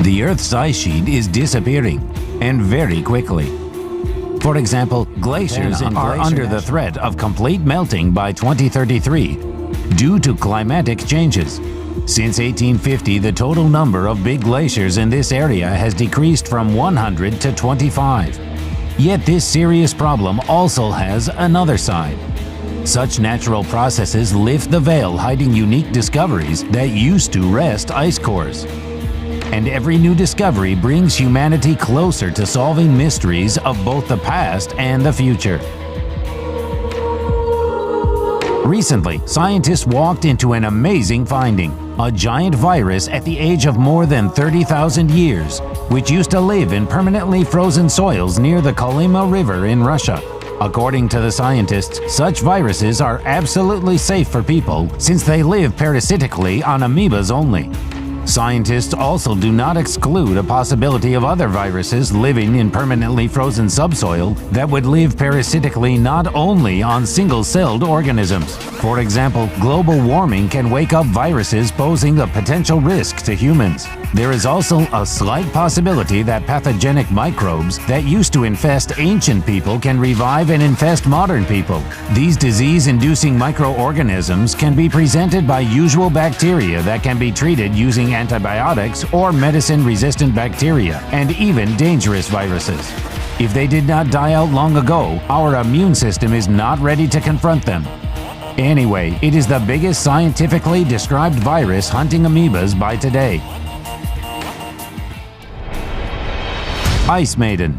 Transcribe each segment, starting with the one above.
The Earth's ice sheet is disappearing, and very quickly. For example, glaciers are under the threat of complete melting by 2033 due to climatic changes. Since 1850, the total number of big glaciers in this area has decreased from 100 to 25. Yet this serious problem also has another side. Such natural processes lift the veil, hiding unique discoveries that used to rest ice cores. And every new discovery brings humanity closer to solving mysteries of both the past and the future. Recently, scientists walked into an amazing finding: a giant virus at the age of more than 30,000 years, which used to live in permanently frozen soils near the Kolyma River in Russia. According to the scientists, such viruses are absolutely safe for people since they live parasitically on amoebas only. Scientists also do not exclude a possibility of other viruses living in permanently frozen subsoil that would live parasitically not only on single-celled organisms. For example, global warming can wake up viruses posing a potential risk to humans. There is also a slight possibility that pathogenic microbes that used to infest ancient people can revive and infest modern people. These disease-inducing microorganisms can be presented by usual bacteria that can be treated using antibiotics or medicine-resistant bacteria, and even dangerous viruses. If they did not die out long ago, our immune system is not ready to confront them. Anyway, it is the biggest scientifically described virus hunting amoebas by today. Ice Maiden.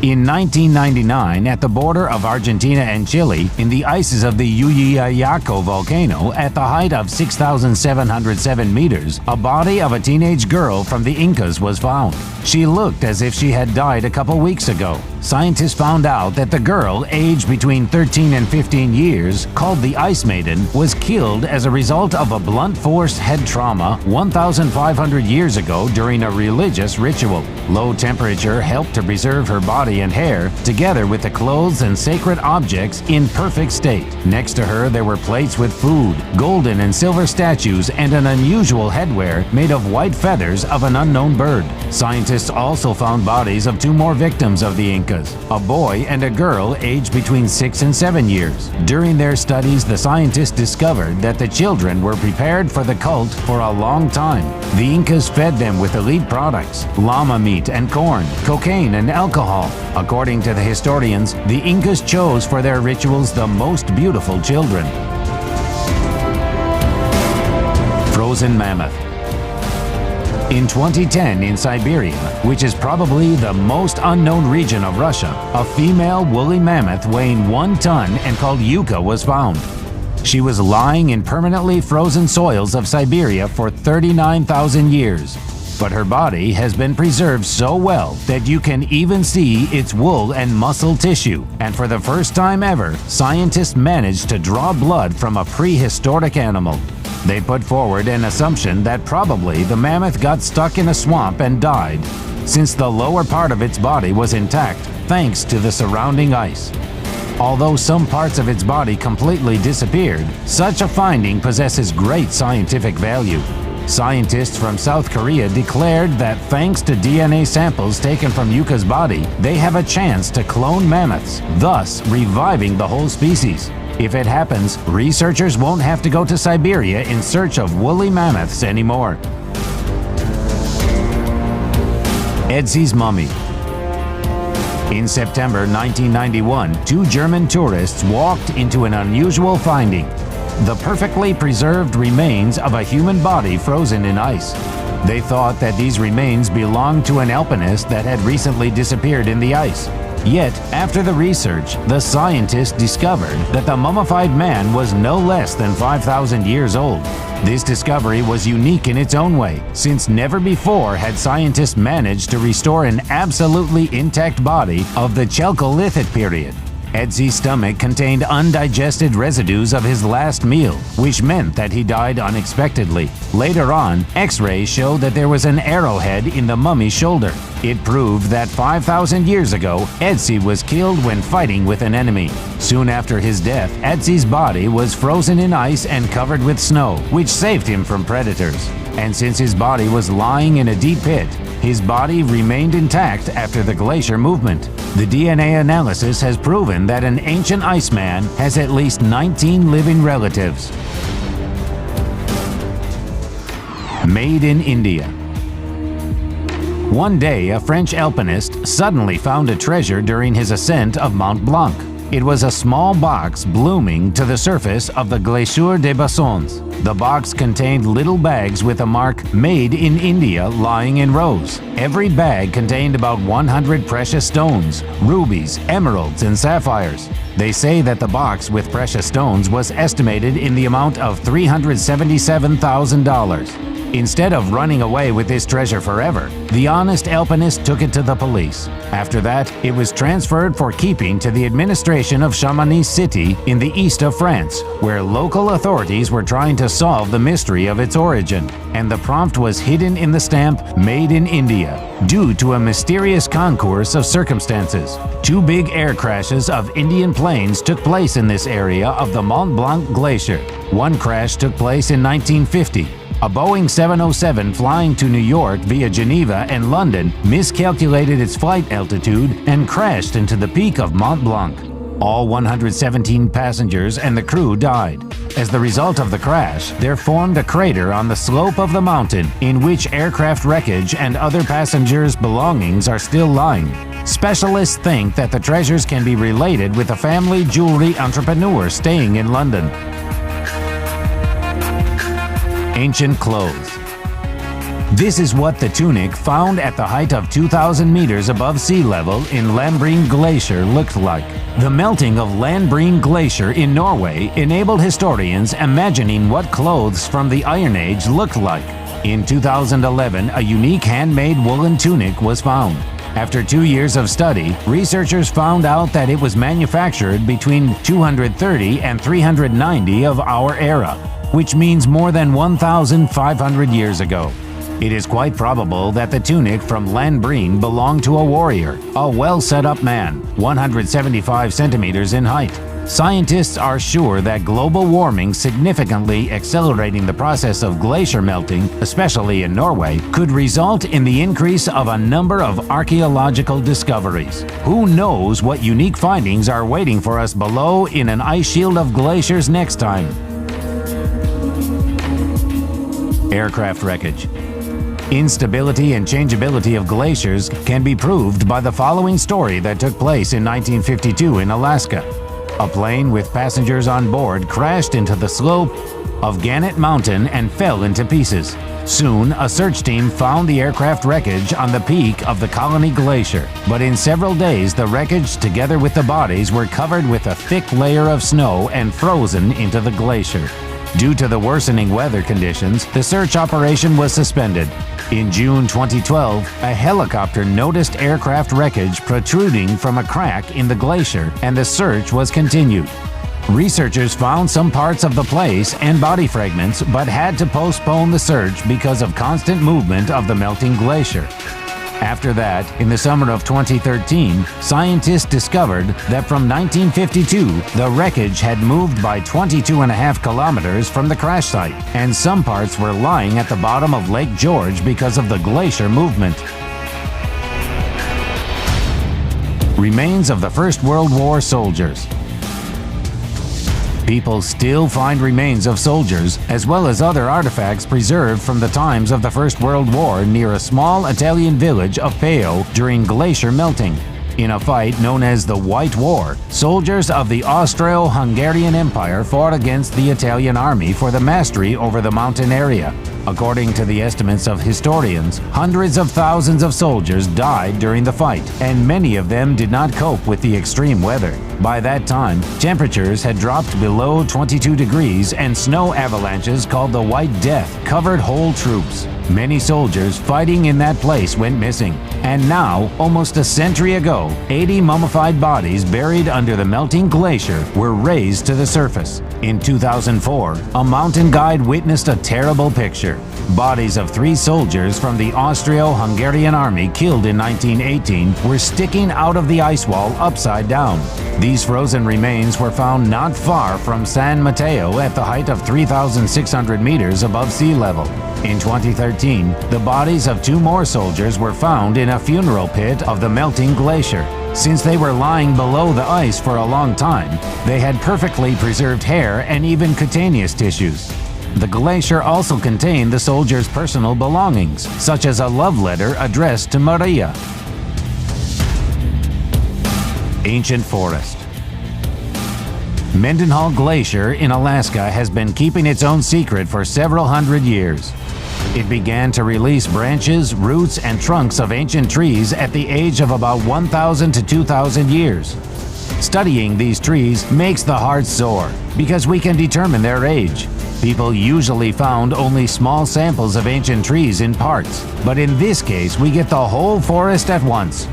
In 1999, at the border of Argentina and Chile, in the ices of the Llullaillaco volcano at the height of 6,707 meters, a body of a teenage girl from the Incas was found. She looked as if she had died a couple weeks ago. Scientists found out that the girl, aged between 13 and 15 years, called the Ice Maiden, was killed as a result of a blunt force head trauma 1,500 years ago during a religious ritual. Low temperature helped to preserve her body and hair, together with the clothes and sacred objects, in perfect state. Next to her there were plates with food, golden and silver statues, and an unusual headwear made of white feathers of an unknown bird. Scientists also found bodies of two more victims of the Incas, a boy and a girl aged between 6 and 7 years. During their studies, the scientists discovered that the children were prepared for the cult for a long time. The Incas fed them with elite products: llama meat and corn, cocaine and alcohol. According to the historians, the Incas chose for their rituals the most beautiful children. Frozen mammoth. In 2010, in Siberia, which is probably the most unknown region of Russia, a female woolly mammoth weighing 1 ton and called Yuka was found. She was lying in permanently frozen soils of Siberia for 39,000 years. But her body has been preserved so well that you can even see its wool and muscle tissue. And for the first time ever, scientists managed to draw blood from a prehistoric animal. They put forward an assumption that probably the mammoth got stuck in a swamp and died, since the lower part of its body was intact thanks to the surrounding ice. Although some parts of its body completely disappeared, such a finding possesses great scientific value. Scientists from South Korea declared that thanks to DNA samples taken from Yuka's body, they have a chance to clone mammoths, thus reviving the whole species. If it happens, researchers won't have to go to Siberia in search of woolly mammoths anymore. Ötzi's mummy. In September 1991, 2 German tourists walked into an unusual finding: the perfectly preserved remains of a human body frozen in ice. They thought that these remains belonged to an alpinist that had recently disappeared in the ice. Yet, after the research, the scientists discovered that the mummified man was no less than 5,000 years old. This discovery was unique in its own way, since never before had scientists managed to restore an absolutely intact body of the Chalcolithic period. Ötzi's stomach contained undigested residues of his last meal, which meant that he died unexpectedly. Later on, X-rays showed that there was an arrowhead in the mummy's shoulder. It proved that 5,000 years ago, Ötzi was killed when fighting with an enemy. Soon after his death, Ötzi's body was frozen in ice and covered with snow, which saved him from predators. And since his body was lying in a deep pit, his body remained intact after the glacier movement. The DNA analysis has proven that an ancient Iceman has at least 19 living relatives. Made in India. One day, a French alpinist suddenly found a treasure during his ascent of Mont Blanc. It was a small box blooming to the surface of the Glacier des Bassons. The box contained little bags with a mark "Made in India" lying in rows. Every bag contained about 100 precious stones, rubies, emeralds, and sapphires. They say that the box with precious stones was estimated in the amount of $377,000. Instead of running away with this treasure forever, the honest alpinist took it to the police. After that, it was transferred for keeping to the administration of Chamonix City in the east of France, where local authorities were trying to solve the mystery of its origin. And the prompt was hidden in the stamp "Made in India" due to a mysterious concourse of circumstances. Two big air crashes of Indian planes took place in this area of the Mont Blanc Glacier. One crash took place in 1950. A Boeing 707 flying to New York via Geneva and London miscalculated its flight altitude and crashed into the peak of Mont Blanc. All 117 passengers and the crew died. As the result of the crash, there formed a crater on the slope of the mountain in which aircraft wreckage and other passengers' belongings are still lying. Specialists think that the treasures can be related with a family jewelry entrepreneur staying in London. Ancient clothes. This is what the tunic found at the height of 2,000 meters above sea level in Lambrine Glacier looked like. The melting of Lambrine Glacier in Norway enabled historians imagining what clothes from the Iron Age looked like. In 2011, a unique handmade woolen tunic was found. After 2 years of study, researchers found out that it was manufactured between 230 and 390 of our era, which means more than 1,500 years ago. It is quite probable that the tunic from Lambrine belonged to a warrior, a well-set-up man, 175 centimeters in height. Scientists are sure that global warming significantly accelerating the process of glacier melting, especially in Norway, could result in the increase of a number of archaeological discoveries. Who knows what unique findings are waiting for us below in an ice shield of glaciers next time? Aircraft wreckage. Instability and changeability of glaciers can be proved by the following story that took place in 1952 in Alaska. A plane with passengers on board crashed into the slope of Gannett Mountain and fell into pieces. Soon, a search team found the aircraft wreckage on the peak of the Colony Glacier, but in several days the wreckage together with the bodies were covered with a thick layer of snow and frozen into the glacier. Due to the worsening weather conditions, the search operation was suspended. In June 2012, a helicopter noticed aircraft wreckage protruding from a crack in the glacier, and the search was continued. Researchers found some parts of the place and body fragments, but had to postpone the search because of constant movement of the melting glacier. After that, in the summer of 2013, scientists discovered that from 1952, the wreckage had moved by 22.5 kilometers from the crash site, and some parts were lying at the bottom of Lake George because of the glacier movement. Remains of the First World War soldiers. People still find remains of soldiers, as well as other artifacts preserved from the times of the First World War near a small Italian village of Peo during glacier melting. In a fight known as the White War, soldiers of the Austro-Hungarian Empire fought against the Italian army for the mastery over the mountain area. According to the estimates of historians, hundreds of thousands of soldiers died during the fight, and many of them did not cope with the extreme weather. By that time, temperatures had dropped below 22 degrees and snow avalanches called the White Death covered whole troops. Many soldiers fighting in that place went missing. And now, almost a century ago, 80 mummified bodies buried under the melting glacier were raised to the surface. In 2004, a mountain guide witnessed a terrible picture. Glacier. Bodies of 3 soldiers from the Austro-Hungarian army killed in 1918 were sticking out of the ice wall upside down. These frozen remains were found not far from San Mateo at the height of 3,600 meters above sea level. In 2013, the bodies of 2 more soldiers were found in a funeral pit of the melting glacier. Since they were lying below the ice for a long time, they had perfectly preserved hair and even cutaneous tissues. The glacier also contained the soldiers' personal belongings, such as a love letter addressed to Maria. Ancient forest. Mendenhall Glacier in Alaska has been keeping its own secret for several hundred years. It began to release branches, roots, and trunks of ancient trees at the age of about 1,000 to 2,000 years. Studying these trees makes the heart soar because we can determine their age. People usually found only small samples of ancient trees in parts, but in this case we get the whole forest at once.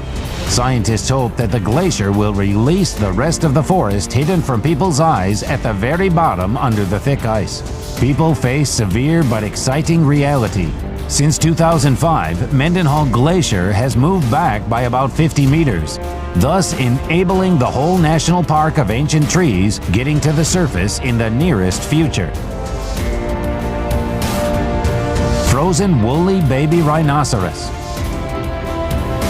Scientists hope that the glacier will release the rest of the forest hidden from people's eyes at the very bottom under the thick ice. People face severe but exciting reality. Since 2005, Mendenhall Glacier has moved back by about 50 meters, thus enabling the whole national park of ancient trees getting to the surface in the nearest future. Frozen woolly baby rhinoceros.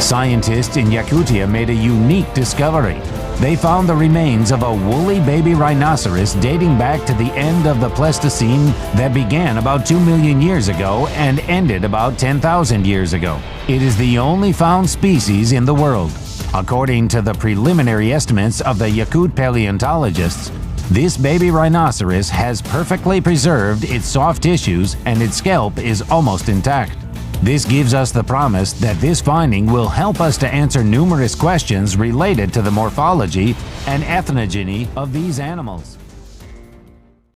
Scientists in Yakutia made a unique discovery. They found the remains of a woolly baby rhinoceros dating back to the end of the Pleistocene that began about 2 million years ago and ended about 10,000 years ago. It is the only found species in the world. According to the preliminary estimates of the Yakut paleontologists, this baby rhinoceros has perfectly preserved its soft tissues and its scalp is almost intact. This gives us the promise that this finding will help us to answer numerous questions related to the morphology and ethnogeny of these animals.